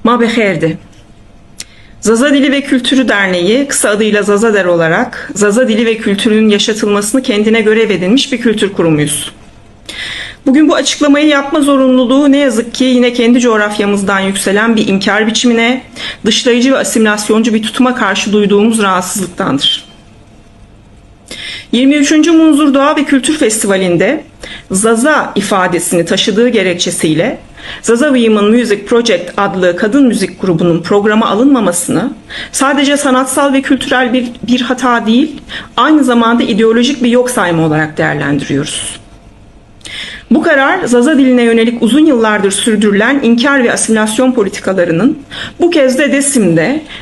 Mabeherdi. Zaza Dili ve Kültürü Derneği, kısa adıyla Zazader olarak, Zaza Dili ve Kültürünün yaşatılmasını kendine görev edinmiş bir kültür kurumuyuz. Bugün bu açıklamayı yapma zorunluluğu ne yazık ki yine kendi coğrafyamızdan yükselen bir inkar biçimine, dışlayıcı ve asimilasyoncu bir tutuma karşı duyduğumuz rahatsızlıktandır. 23. Munzur Doğa ve Kültür Festivali'nde Zaza ifadesini taşıdığı gerekçesiyle Zaza Women Music Project adlı kadın müzik grubunun programa alınmamasını sadece sanatsal ve kültürel bir hata değil, aynı zamanda ideolojik bir yok sayma olarak değerlendiriyoruz. Bu karar Zaza diline yönelik uzun yıllardır sürdürülen inkar ve asimilasyon politikalarının bu kez de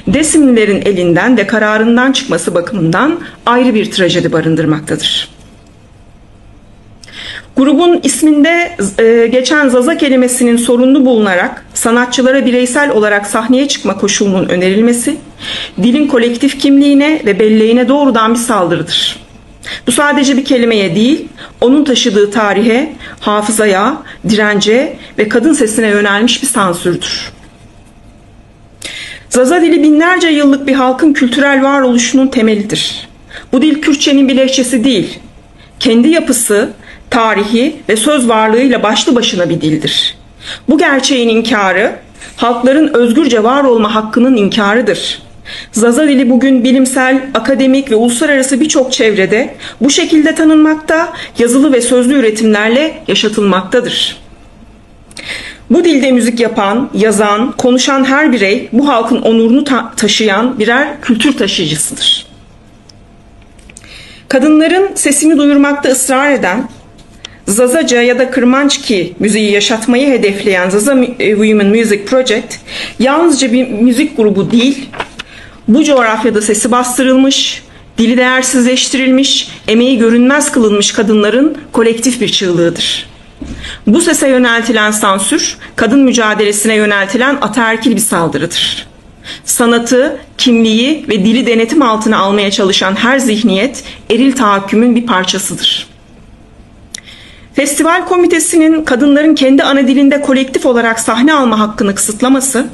Desimlilerin elinden ve kararından çıkması bakımından ayrı bir trajedi barındırmaktadır. Grubun isminde geçen Zaza kelimesinin sorunlu bulunarak sanatçılara bireysel olarak sahneye çıkma koşulunun önerilmesi, dilin kolektif kimliğine ve belleğine doğrudan bir saldırıdır. Bu sadece bir kelimeye değil, onun taşıdığı tarihe, hafızaya, dirence ve kadın sesine yönelmiş bir sansürdür. Zaza dili binlerce yıllık bir halkın kültürel varoluşunun temelidir. Bu dil Kürtçenin bir lehçesi değil, kendi yapısı, tarihi ve söz varlığıyla başlı başına bir dildir. Bu gerçeğin inkarı, halkların özgürce var olma hakkının inkarıdır. Zaza dili bugün bilimsel, akademik ve uluslararası birçok çevrede bu şekilde tanınmakta, yazılı ve sözlü üretimlerle yaşatılmaktadır. Bu dilde müzik yapan, yazan, konuşan her birey bu halkın onurunu taşıyan birer kültür taşıyıcısıdır. Kadınların sesini duyurmakta ısrar eden, Zazaca ya da Kırmançki müziği yaşatmayı hedefleyen Zaza Women Music Project yalnızca bir müzik grubu değil, bu coğrafyada sesi bastırılmış, dili değersizleştirilmiş, emeği görünmez kılınmış kadınların kolektif bir çığlığıdır. Bu sese yöneltilen sansür, kadın mücadelesine yöneltilen ataerkil bir saldırıdır. Sanatı, kimliği ve dili denetim altına almaya çalışan her zihniyet, eril tahakkümün bir parçasıdır. Festival komitesinin kadınların kendi ana dilinde kolektif olarak sahne alma hakkını kısıtlaması,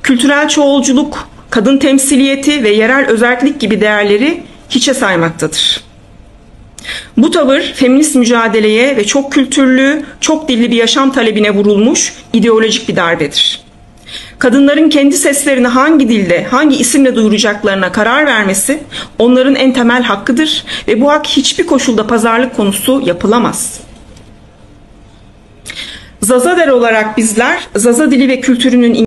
kültürel çoğulculuk, kadın temsiliyeti ve yerel özerklik gibi değerleri hiçe saymaktadır. Bu tavır feminist mücadeleye ve çok kültürlü, çok dilli bir yaşam talebine vurulmuş ideolojik bir darbedir. Kadınların kendi seslerini hangi dilde, hangi isimle duyuracaklarına karar vermesi onların en temel hakkıdır ve bu hak hiçbir koşulda pazarlık konusu yapılamaz. Zazader olarak bizler Zaza dili ve kültürünün